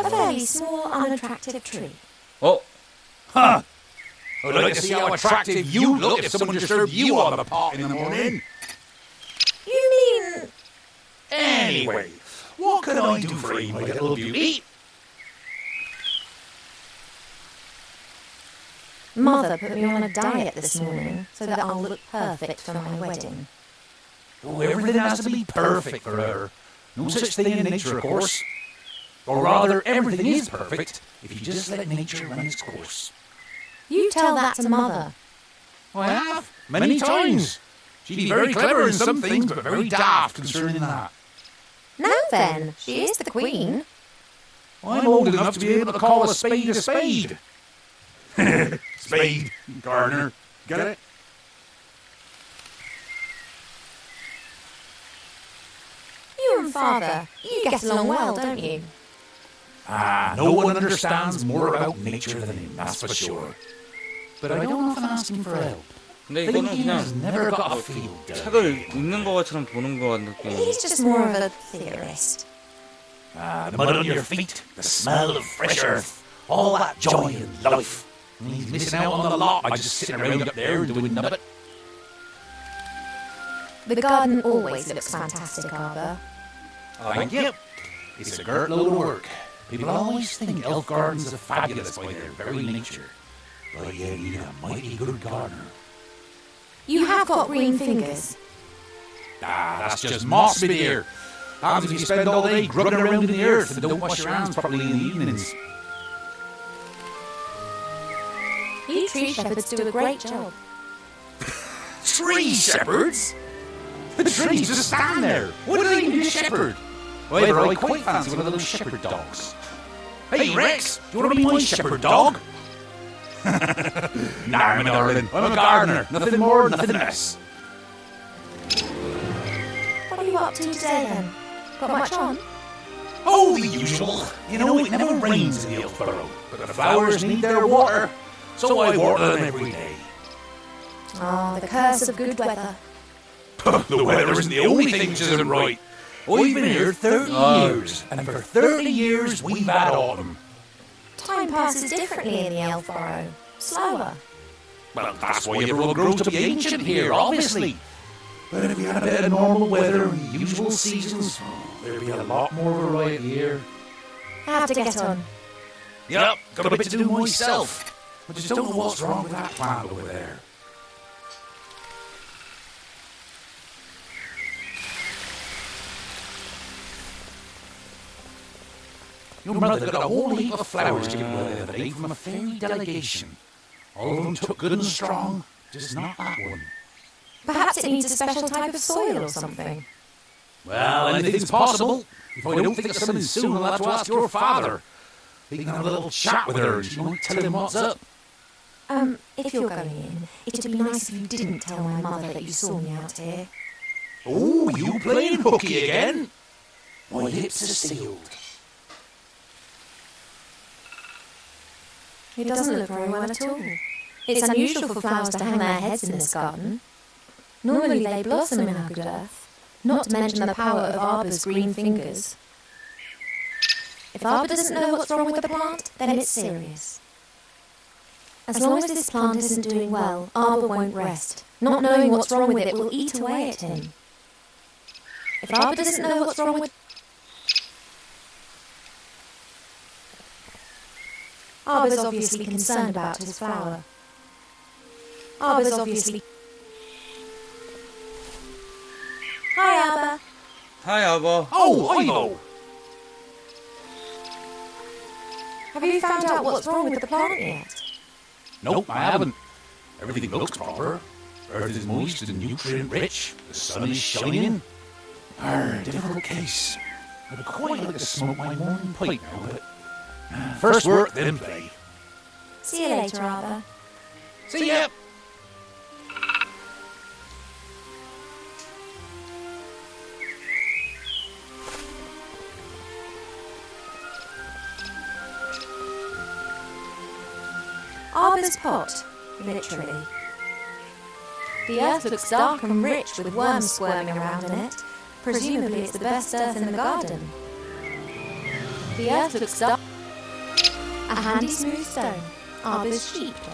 A fairly small, unattractive tree. 어? Huh. I'd like to see how attractive you'd look if someone disturbed you on the pot in the morning. You mean... Anyway, what can I do for you, my little beauty? Mother put me on a diet this morning so that I'll look perfect for my wedding. Oh, everything has to be perfect for her. No such thing in nature, of course. Or rather, everything is perfect if you just let nature run its course. You tell that to Mother. I have, many times. She'd be very clever in some things, but very daft concerning that. Now then, she is the Queen. I'm old enough to be able to call a spade a spade. Spade, gardener. Get it? You and Father, you get along well, don't you? No one understands more about nature than him, that's for sure. But I don't often ask him for help. 근데 이거는 Thinking 그냥 has never got a field day. 책을 읽는 것처럼 보는 것 같은 느낌. He's just more of a theorist. The mud on your feet, the smell of fresh earth, all that joy in life. And he's missing out on the lot by just sitting around up there doing nothing. The garden always looks fantastic, Arbor. Thank you. It's a great load of work. People always think elf gardens are fabulous by their very nature. But you need a mighty good gardener. You have got green fingers. That's just moss, my dear. Happens if you spend all day grubbing around in the earth and don't wash your hands properly in the evenings. You tree shepherds do a great job. Tree shepherds? The trees just stand there. What do they need a shepherd? However, I quite fancy one of those shepherd dogs. Hey, Rex, do you want to be my shepherd dog? Nah, my darling, I'm a gardener. Nothing more, nothing less. What are you up to today, then? Got much on? Oh, the usual. You know, it never rains in the Elfborough, but the flowers need their water, so I water them every day. Oh, the curse of good weather. The weather isn't the only thing which isn't right. I've been here 30 years, and for 30 years we've had autumn. Time passes differently in the Elfborough. Slower. Well, that's why everyone grows to be ancient here, obviously. But if you had a bit of normal weather and the usual seasons, there'd be a lot more variety here. I have to get on. Yep, got a bit to do myself. I just don't know what's wrong with that plant over there. Your mother got a whole heap of flowers given away the other day from a fairy delegation. All of them took good and strong, just not that one. Perhaps it needs a special type of soil or something. Well, anything's possible. If I don't think of something soon, I'll have to ask your father. He can have a little chat with her and she won't tell him what's up. If you're going in, it'd be nice if you didn't tell my mother that you saw me out here. Oh, you playing hooky again? My lips are sealed. It doesn't look very well at all. It's unusual for flowers to hang their heads in this garden. Normally they blossom in our good earth, not to mention the power of Arbor's green fingers. If Arbor doesn't know what's wrong with the plant, then it's serious. As long as this plant isn't doing well, Arbor won't rest. Not knowing what's wrong with it will eat away at him. If Arbor doesn't know what's wrong with... Arbor's obviously concerned about his flower. Arbor's obviously... Hi, Arbor. Hi, Arbor. Oh, Ivo! Have you found out what's wrong with the plant yet? Nope, I haven't. Everything looks proper. Earth is moist and nutrient-rich. The sun is shining. Difficult case. I would quite like to smoke my morning pipe now, but... First work, then play. See you later, Arbor. See ya! Arbor's pot, literally. The earth looks dark and rich with worms squirming around in it. Presumably it's the best earth in the garden. The earth looks dark... A handy smooth stone, Arbor's sheepdog.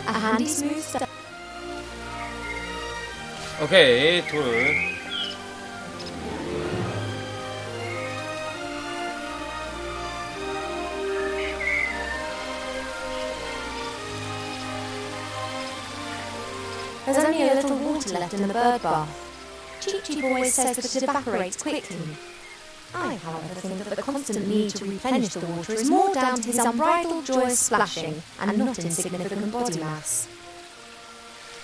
A handy smooth stone. 오케이, 돌. There's only a little water left in the bird bath. Cheep Cheep always says that it evaporates quickly. I, however, think that the constant need to replenish the water is more down to his unbridled joyous splashing and not insignificant body mass.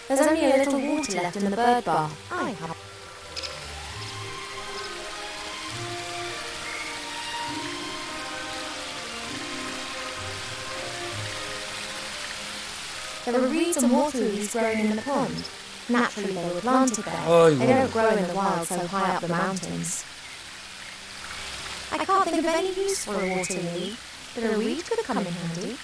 There's only a little water left in the bird bath. I, however, there are reeds and water lilies growing in the pond. Naturally, they were planted there. They don't grow in the wild so high up the mountains. I can't think of any use for a water lily, but a reed could come in handy.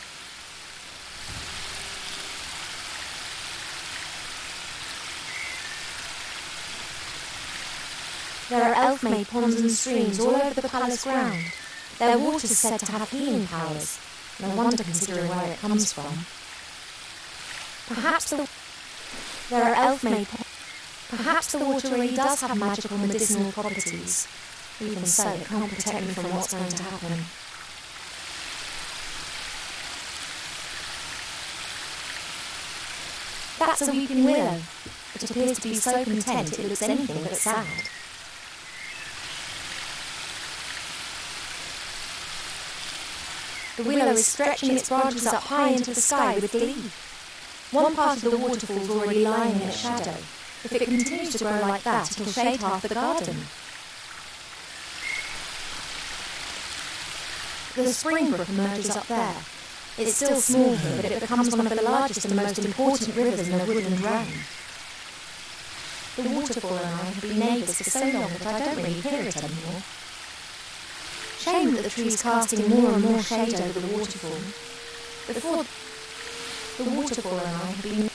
There are elf-made ponds and streams all over the palace ground. Their water is said to have healing powers. No wonder considering where it comes from. Perhaps the water really does have magical medicinal properties. Even so, it can't protect me from what's going to happen. That's a weeping willow. It appears to be so content it looks anything but sad. The willow is stretching its branches up high into the sky with glee. One part of the waterfall is already lying in its shadow. If it continues to grow like that, it'll shade half the garden. The spring brook emerges up there. It's still small here, but it becomes one of the largest and most important rivers in the woodland realm. The waterfall and I have been neighbours for so long that I don't really hear it anymore. Shame that the tree's casting more and more shade over the waterfall. Before, the waterfall and I have been...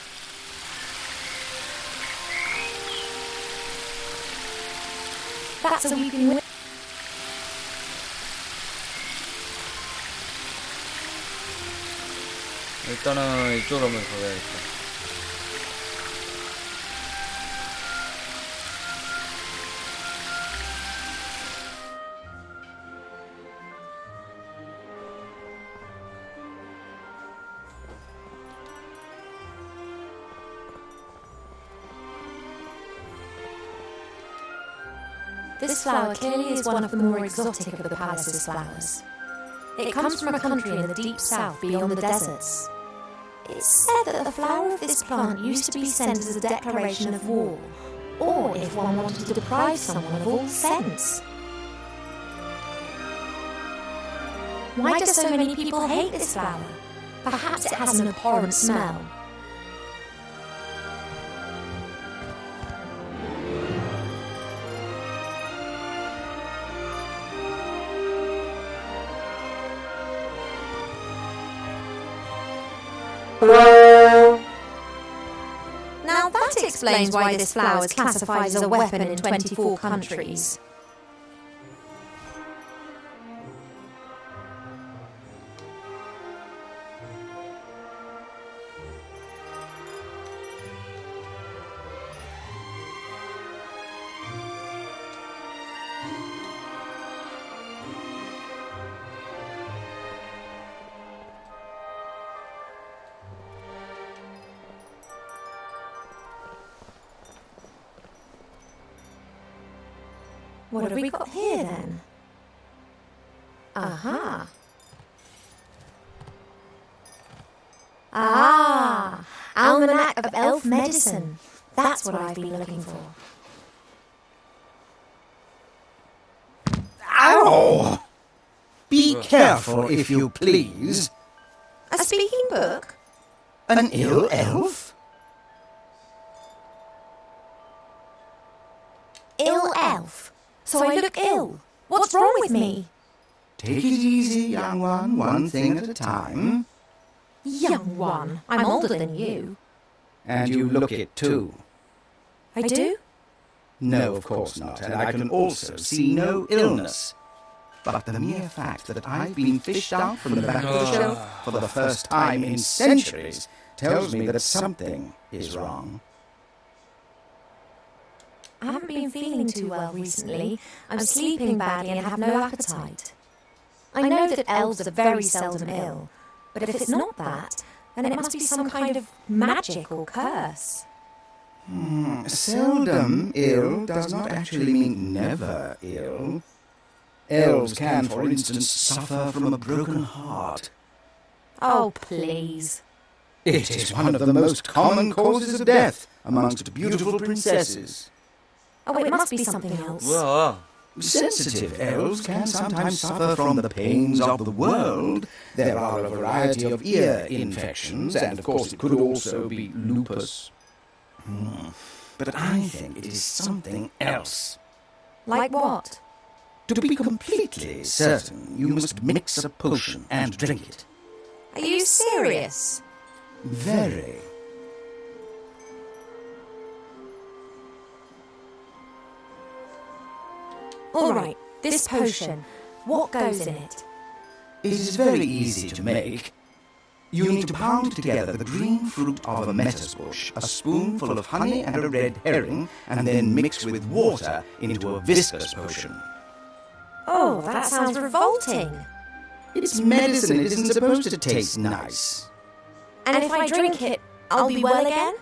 That's a weeping willow. 일단은 이쪽으로 한번 가봐야겠다. This flower clearly is one of the more exotic of the palace's flowers. It comes from a country in the deep south beyond the deserts. It's said that the flower of this plant used to be sent as a declaration of war, or if one wanted to deprive someone of all sense. Why do so many people hate this flower? Perhaps it has an abhorrent smell. Now that explains why this flower is classified as a weapon in 24 countries. What have we got here then? Aha! Ah! Almanac of Elf Medicine. That's what I've been looking for. Ow! Be careful, if you please. A speaking book? An ill elf? Ill elf? So I look ill. What's wrong with me? Take it easy, young one thing at a time. Young one, I'm older than you. And you look it too. I do? No, of course not, and I can also see no illness. but the mere fact that I've been fished out from the back of the shelf for the first time in centuries tells me that something is wrong. I haven't been feeling too well recently. I'm sleeping badly and have no appetite. I know that elves are very seldom ill, but if it's not that, then it must be some kind of magic or curse. Seldom ill does not actually mean never ill. Elves can, for instance, suffer from a broken heart. Oh, please. It is one of the most common causes of death amongst beautiful princesses. Oh, it must be something else. 뭐야? Sensitive elves can sometimes suffer from the pains of the world. There are a variety of ear infections, and of course it could also be lupus. But I think it is something else. Like what? To be completely certain, you must mix a potion and drink it. Are you serious? Very. All right, this potion, what goes in it? It is very easy to make. You need to pound together the green fruit of a metis bush, a spoonful of honey and a red herring, and then mix with water into a viscous potion. Oh, that sounds revolting. It's medicine. It isn't supposed to taste nice. And if I drink it, I'll be well again?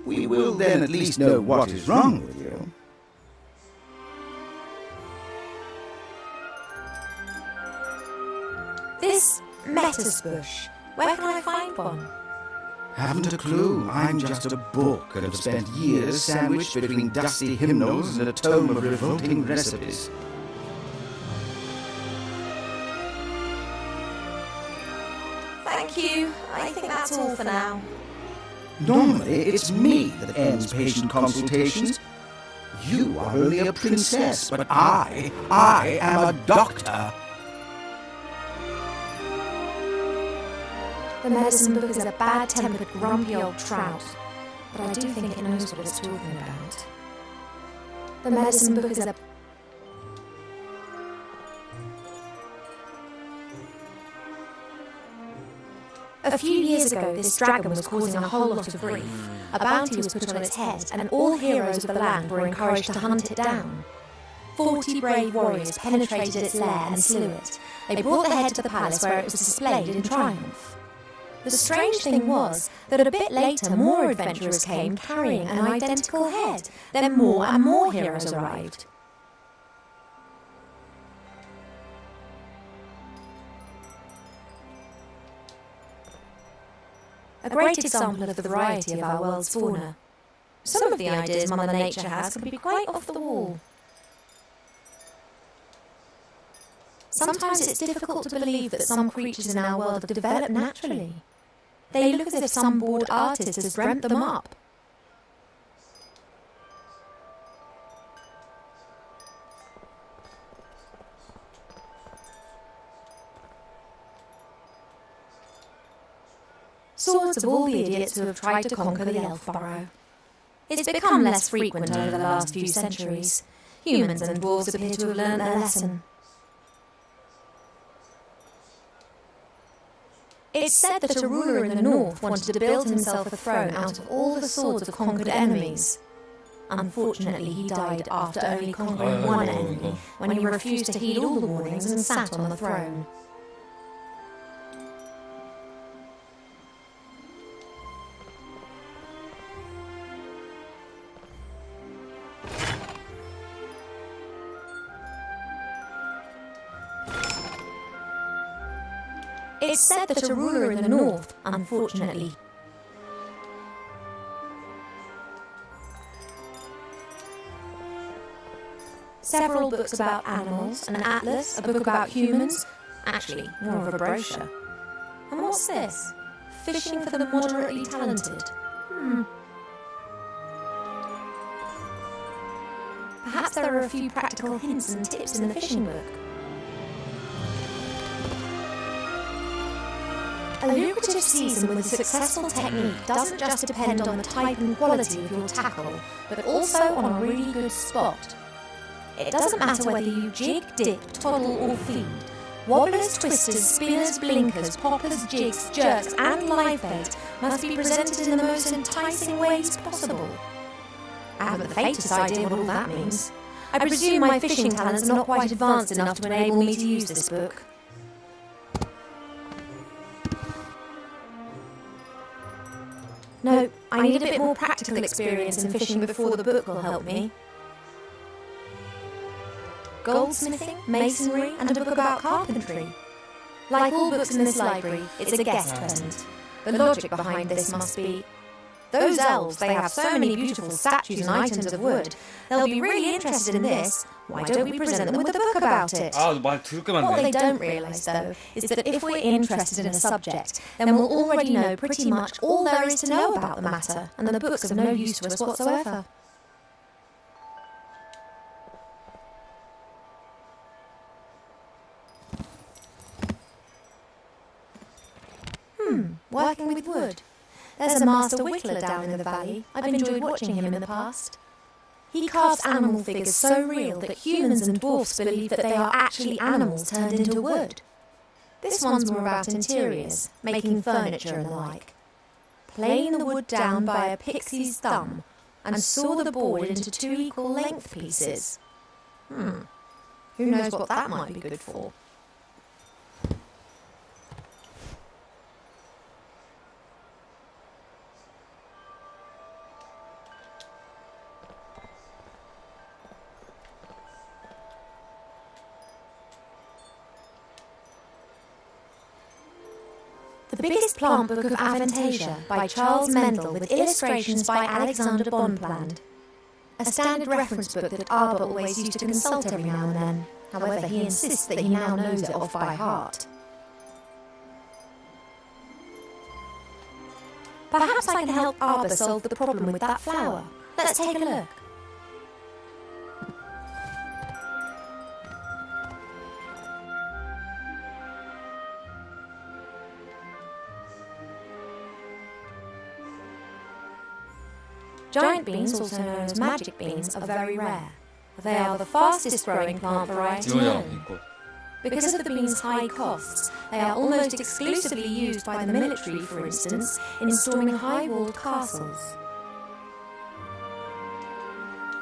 We will then at least know what is wrong with you. This metis bush, where can I find one? Haven't a clue. I'm just a book and have spent years sandwiched between dusty hymnals and a tome of revolting recipes. Thank you. I think that's all for now. Normally, it's me that ends patient consultations. You are only a princess, but I am a doctor. The medicine book is a bad-tempered, grumpy old trout, but I do think it knows what it's talking about. The medicine book is a... A few years ago, this dragon was causing a whole lot of grief. A bounty was put on its head, and all heroes of the land were encouraged to hunt it down. 40 brave warriors penetrated its lair and slew it. They brought the head to the palace where it was displayed in triumph. The strange thing was that a bit later more adventurers came carrying an identical head. Then more and more heroes arrived. A great example of the variety of our world's fauna. Some of the ideas Mother Nature has can be quite off the wall. Sometimes it's difficult to believe that some creatures in our world have developed naturally. They look as if some bored artist has dreamt them up. Swords of all the idiots who have tried to conquer the elf burrow. It's become less frequent over the last few centuries. Humans and dwarves appear to have learned their lesson. It's said that a ruler in the north wanted to build himself a throne out of all the swords of conquered enemies. Unfortunately, he died after only conquering one enemy, when he refused to heed all the warnings and sat on the throne. It's said that a ruler in the north, unfortunately, several books about animals, an atlas, a book about humans, actually, more of a brochure. And what's this? Fishing for the moderately talented. Perhaps there are a few practical hints and tips in the fishing book. A lucrative season with a successful technique doesn't just depend on the type and quality of your tackle, but also on a really good spot. It doesn't matter whether you jig, dip, toddle or feed. Wobblers, twisters, spinners, blinkers, poppers, jigs, jerks and live bait must be presented in the most enticing ways possible. I haven't the faintest idea what all that means. I presume my fishing talents are not quite advanced enough to enable me to use this book. No, I need a bit more practical experience in fishing before the book will help me. Goldsmithing, masonry, and a book about carpentry. Like all books in this library, it's a guest present. The logic behind this must be, those elves, they have so many beautiful statues and items of wood. They'll be really interested in this. Why don't we present them with a book about it? 말 더럽게 What 많네. they don't realise, though, is that if we're interested in a subject, then we'll already know pretty much all there is to know about the matter, and the book's of no use to us whatsoever. Working with wood. There's a master whittler down in the valley. I've enjoyed watching him in the past. He carves animal figures so real that humans and dwarfs believe that they are actually animals turned into wood. This one's more about interiors, making furniture and the like. Playing the wood down by a pixie's thumb and saw the board into 2 equal length pieces. Who knows what that might be good for? The Biggest Plant Book of Avantasia by Charles Mendel with illustrations by Alexander Bonpland. A standard reference book that Arber always used to consult every now and then. However, he insists that he now knows it off by heart. Perhaps I can help Arber solve the problem with that flower. Let's take a look. Giant beans, also known as magic beans, are very rare. They are the fastest growing plant variety 이거잖아, known. 이거. Because of the beans' high costs, they are almost exclusively used by the military, for instance, in storming high-walled castles.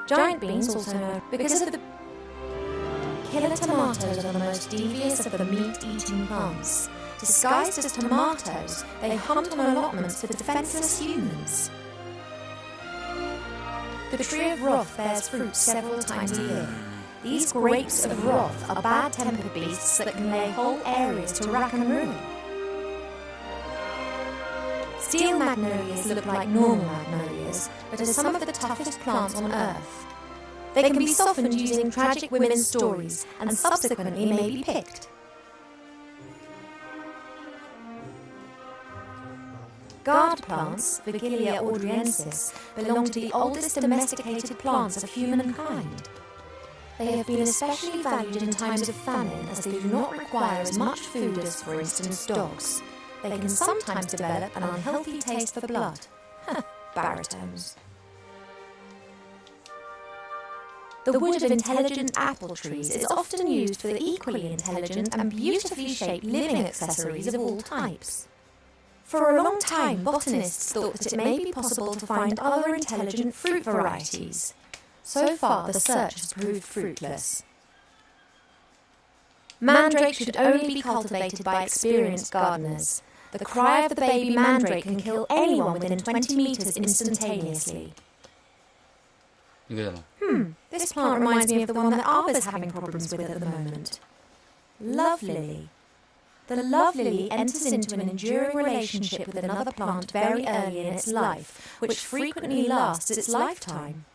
Giant beans, also known because of the killer tomatoes, are the most devious of the meat-eating plants. Disguised as tomatoes, they hunt on allotments for defenseless humans. The tree of wrath bears fruit several times a year. These grapes of wrath are bad-tempered beasts that can lay whole areas to rack and ruin. Steel magnolias look like normal magnolias, but are some of the toughest plants on earth. They can be softened using tragic women's stories, and subsequently may be picked. Guard plants, Vigilia ordriensis, belong to the oldest domesticated plants of humankind. They have been especially valued in times of famine as they do not require as much food as, for instance, dogs. They can sometimes develop an unhealthy taste for blood. Baritones. The wood of intelligent apple trees is often used for the equally intelligent and beautifully shaped living accessories of all types. For a long time, botanists thought that it may be possible to find other intelligent fruit varieties. So far, the search has proved fruitless. Mandrake should only be cultivated by experienced gardeners. The cry of the baby mandrake can kill anyone within 20 meters instantaneously. 이거잖아. This plant reminds me of the one that Arber's having problems with at the moment. Love lily. The love lily enters into an enduring relationship with another plant very early in its life, which frequently lasts its lifetime.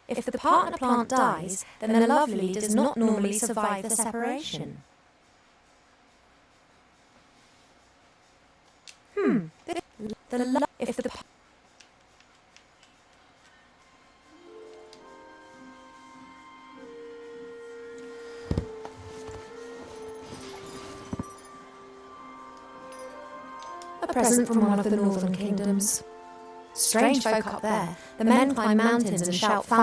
If the partner plant dies, then the love lily does not normally survive the separation. If the A present from one of the northern kingdoms. Strange folk up there. The men climb mountains and shout